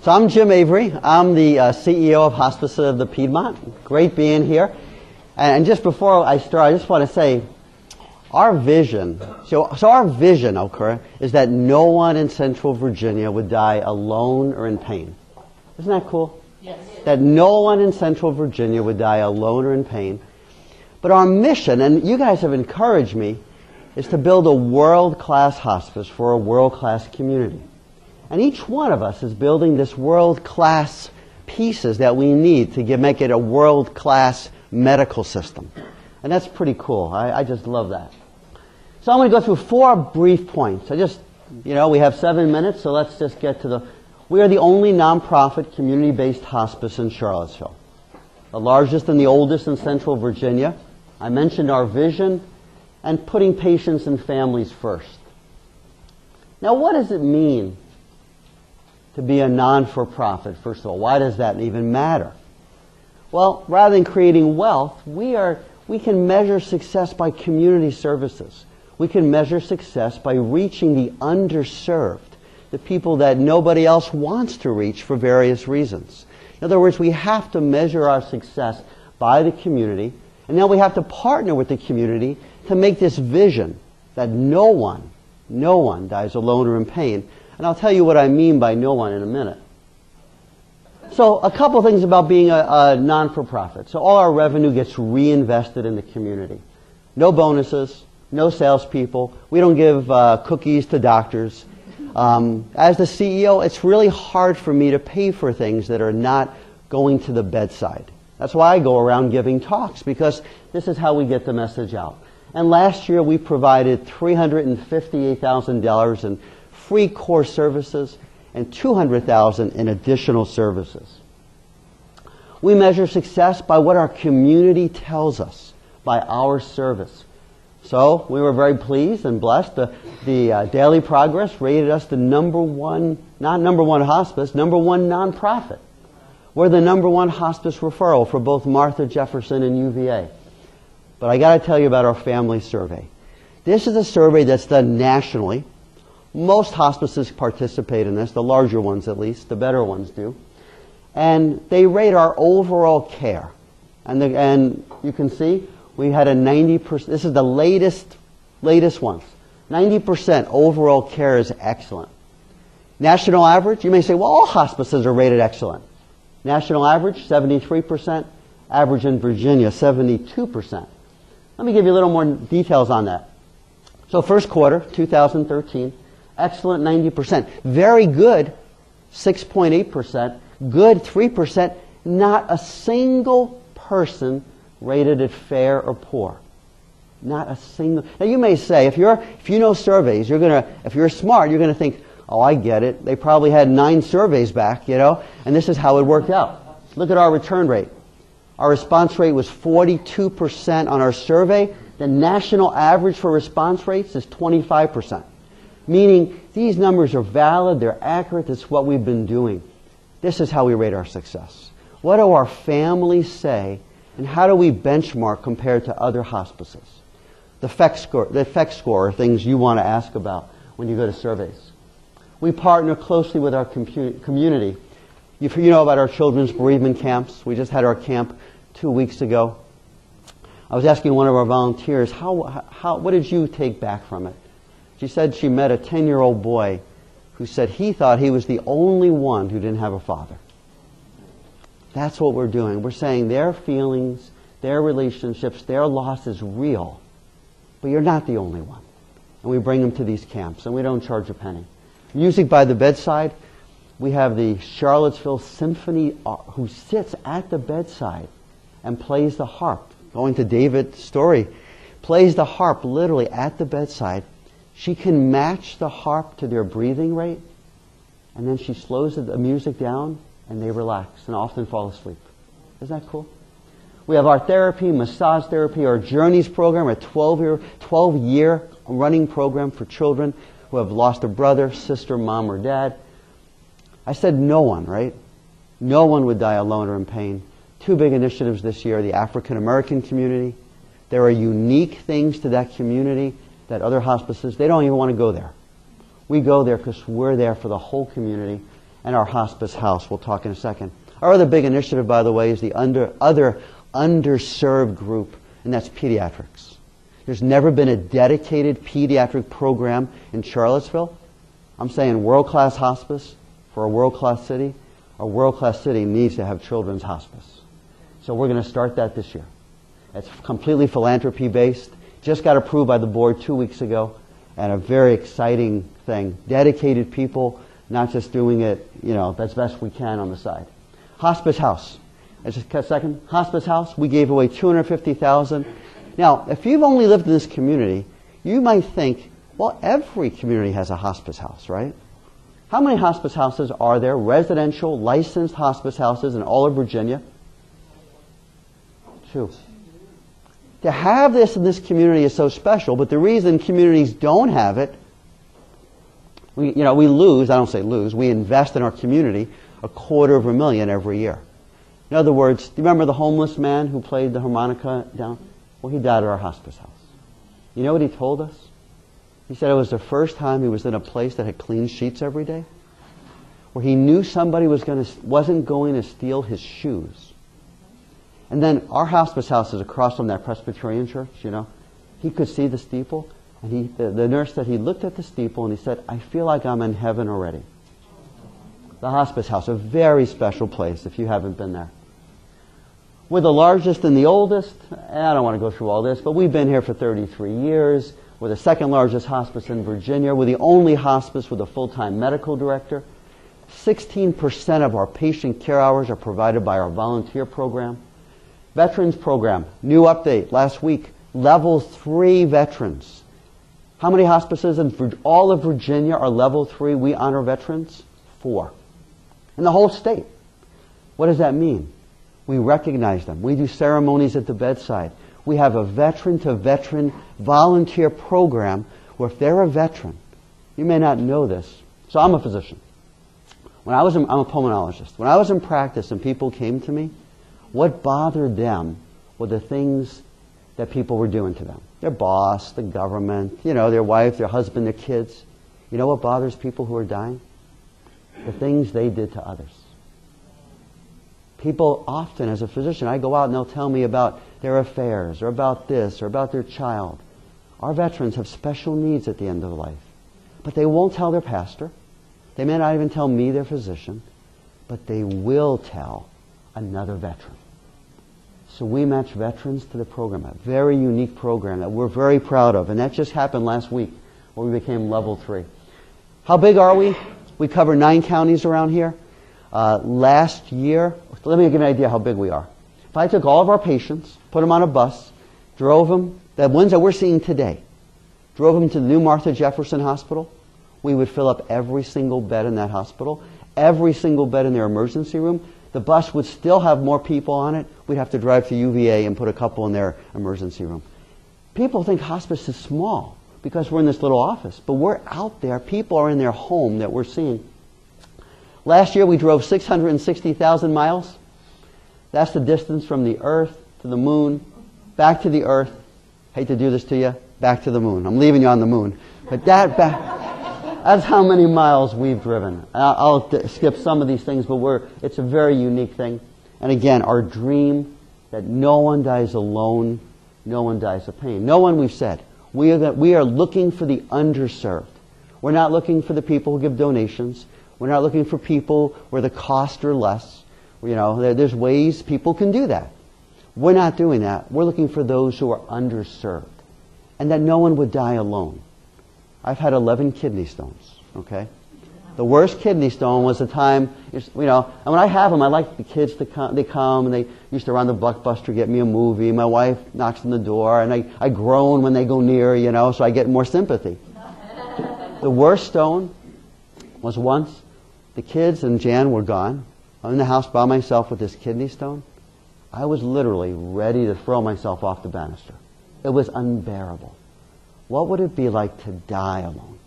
So I'm Jim Avery. I'm the CEO of Hospice of the Piedmont. Great being here. And just before I start, I just want to say our vision, so our vision, okay, is that no one in Central Virginia would die alone or in pain. Isn't that cool? Yes. That no one in Central Virginia would die alone or in pain. But our mission, and you guys have encouraged me, is to build a world-class hospice for a world-class community. And each one of us is building this world-class pieces that we need to make it a world-class medical system. And that's pretty cool. I just love that. So I'm going to go through 4 brief points. We have 7 minutes, so let's just get to we are the only nonprofit community-based hospice in Charlottesville. The largest and the oldest in Central Virginia. I mentioned our vision and putting patients and families first. Now, what does it mean to be a non-for-profit, first of all? Why does that even matter? Well, rather than creating wealth, we can measure success by community services. We can measure success by reaching the underserved, the people that nobody else wants to reach for various reasons. In other words, we have to measure our success by the community, and now we have to partner with the community to make this vision that no one dies alone or in pain. And I'll tell you what I mean by no one in a minute. So a couple things about being a non-for-profit. So all our revenue gets reinvested in the community. No bonuses, no salespeople. We don't give cookies to doctors. As the CEO, it's really hard for me to pay for things that are not going to the bedside. That's why I go around giving talks, because this is how we get the message out. And last year we provided $358,000 in free core services and $200,000 in additional services. We measure success by what our community tells us, by our service. So we were very pleased and blessed. The Daily Progress rated us the #1, not #1 hospice, #1 nonprofit. We're the #1 hospice referral for both Martha Jefferson and UVA. But I got to tell you about our family survey. This is a survey that's done nationally. Most hospices participate in this, the larger ones at least, the better ones do. And they rate our overall care. And you can see we had a 90%, this is the latest ones. 90% overall care is excellent. National average, you may say, well, all hospices are rated excellent. National average, 73%. Average in Virginia, 72%. Let me give you a little more details on that. So first quarter, 2013, excellent 90%. Very good, 6.8%. Good, 3%. Not a single person rated it fair or poor. Not a single. Now you may say, if you know surveys, if you're smart, you're gonna think, oh, I get it. They probably had 9 surveys back, and this is how it worked out. Look at our return rate. Our response rate was 42% on our survey. The national average for response rates is 25%. Meaning these numbers are valid, they're accurate, that's what we've been doing. This is how we rate our success. What do our families say, and how do we benchmark compared to other hospices? The FEHC score are things you want to ask about when you go to surveys. We partner closely with our community. You know about our children's bereavement camps. We just had our camp 2 weeks ago. I was asking one of our volunteers, what did you take back from it? She said she met a 10-year-old boy who said he thought he was the only one who didn't have a father. That's what we're doing. We're saying their feelings, their relationships, their loss is real, but you're not the only one. And we bring them to these camps, and we don't charge a penny. Music by the bedside. We have the Charlottesville Symphony who sits at the bedside and plays the harp. Going to David's story, plays the harp literally at the bedside. She can match the harp to their breathing rate, and then she slows the music down, and they relax and often fall asleep. Isn't that cool? We have our therapy, massage therapy, our Journeys program, a 12-year running program for children who have lost a brother, sister, mom, or dad. I said no one, right? No one would die alone or in pain. 2 big initiatives this year, the African American community. There are unique things to that community that other hospices, they don't even want to go there. We go there because we're there for the whole community. and our hospice house. We'll talk in a second. Our other big initiative, by the way, is the other underserved group, and that's pediatrics. There's never been a dedicated pediatric program in Charlottesville. I'm saying world-class hospice for a world-class city. A world-class city needs to have children's hospice. So we're going to start that this year. It's completely philanthropy-based. Just got approved by the board 2 weeks ago, and a very exciting thing. Dedicated people, not just doing it, as best we can on the side. Hospice house. Just a second. Hospice house, we gave away $250,000. Now, if you've only lived in this community, you might think, well, every community has a hospice house, right? How many hospice houses are there, residential, licensed hospice houses in all of Virginia? 2. To have this in this community is so special, but the reason communities don't have it, we lose, I don't say lose, we invest in our community $250,000 every year. In other words, do you remember the homeless man who played the harmonica down? Well, he died at our hospice house. You know what he told us? He said it was the first time he was in a place that had clean sheets every day, where he knew somebody wasn't going to steal his shoes. And then our hospice house is across from that Presbyterian church, He could see the steeple, and the nurse said he looked at the steeple and he said, I feel like I'm in heaven already. The hospice house, a very special place if you haven't been there. We're the largest and the oldest. I don't want to go through all this, but we've been here for 33 years. We're the second largest hospice in Virginia. We're the only hospice with a full-time medical director. 16% of our patient care hours are provided by our volunteer program. Veterans program, new update last week, level 3 veterans. How many hospices in all of Virginia are level 3? We honor veterans? 4. In the whole state. What does that mean? We recognize them. We do ceremonies at the bedside. We have a veteran-to-veteran volunteer program where if they're a veteran, you may not know this. So I'm a physician. I'm a pulmonologist. When I was in practice and people came to me, what bothered them were the things that people were doing to them. Their boss, the government, their wife, their husband, their kids. You know what bothers people who are dying? The things they did to others. People often, as a physician, I go out and they'll tell me about their affairs or about this or about their child. Our veterans have special needs at the end of life. But they won't tell their pastor. They may not even tell me, their physician. But they will tell another veteran. So we match veterans to the program, a very unique program that we're very proud of. And that just happened last week where we became level 3. How big are we? We cover 9 counties around here. Last year, let me give you an idea how big we are. If I took all of our patients, put them on a bus, drove them, the ones that we're seeing today, drove them to the new Martha Jefferson Hospital, we would fill up every single bed in that hospital, every single bed in their emergency room. The bus would still have more people on it. We'd have to drive to UVA and put a couple in their emergency room. People think hospice is small because we're in this little office, but we're out there. People are in their home that we're seeing. Last year we drove 660,000 miles. That's the distance from the Earth to the Moon, back to the Earth. Hate to do this to you, back to the Moon. I'm leaving you on the Moon. But that's how many miles we've driven. I'll skip some of these things, but it's a very unique thing. And again, our dream that no one dies alone, no one dies of pain. No one, we've said. We are looking for the underserved. We're not looking for the people who give donations. We're not looking for people where the costs are less. There's ways people can do that. We're not doing that. We're looking for those who are underserved. And that no one would die alone. I've had 11 kidney stones, okay? The worst kidney stone was the time, and when I have them, I like the kids to come. They come, and they used to run the Blockbuster, get me a movie. My wife knocks on the door, and I groan when they go near, so I get more sympathy. The worst stone was once the kids and Jan were gone. I'm in the house by myself with this kidney stone. I was literally ready to throw myself off the banister. It was unbearable. What would it be like to die alone?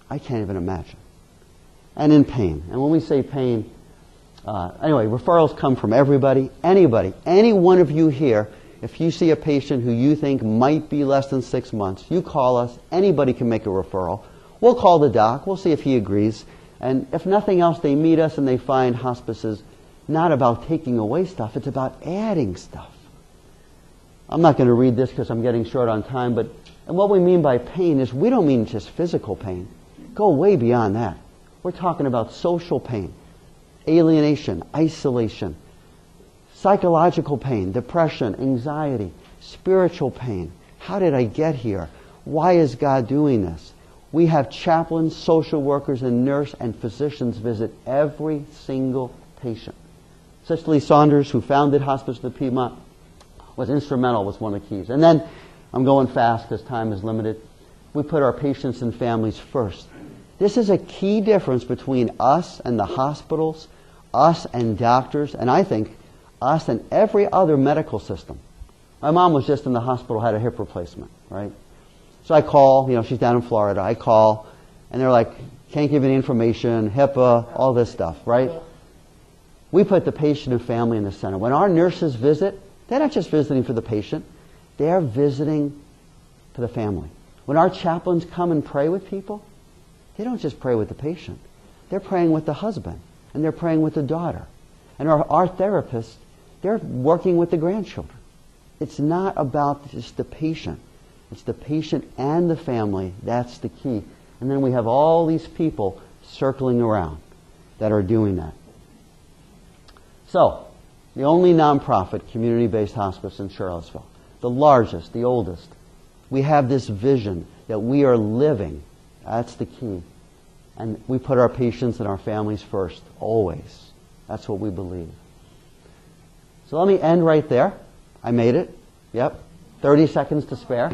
I can't even imagine. And in pain. And when we say pain, anyway, referrals come from everybody, anybody, any one of you here. If you see a patient who you think might be less than 6 months, you call us. Anybody can make a referral. We'll call the doc. We'll see if he agrees. And if nothing else, they meet us and they find hospice is not about taking away stuff, it's about adding stuff. I'm not going to read this because I'm getting short on time, but and what we mean by pain is we don't mean just physical pain. Go way beyond that. We're talking about social pain, alienation, isolation, psychological pain, depression, anxiety, spiritual pain. How did I get here? Why is God doing this? We have chaplains, social workers, and nurse and physicians visit every single patient. Sister Lee Saunders, who founded Hospice in the Piedmont, was instrumental, was one of the keys. And then, I'm going fast because time is limited, we put our patients and families first. This is a key difference between us and the hospitals, us and doctors, and I think us and every other medical system. My mom was just in the hospital, had a hip replacement, right? So I call, she's down in Florida, I call, and they're like, can't give any information, HIPAA, all this stuff, right? We put the patient and family in the center. When our nurses visit, they're not just visiting for the patient, they're visiting for the family. When our chaplains come and pray with people, they don't just pray with the patient. They're praying with the husband, and they're praying with the daughter. And our therapists, they're working with the grandchildren. It's not about just the patient. It's the patient and the family. That's the key. And then we have all these people circling around that are doing that. So, the only nonprofit community-based hospice in Charlottesville, the largest, the oldest. We have this vision that we are living. That's the key. And we put our patients and our families first, always. That's what we believe. So let me end right there. I made it. Yep. 30 seconds to spare.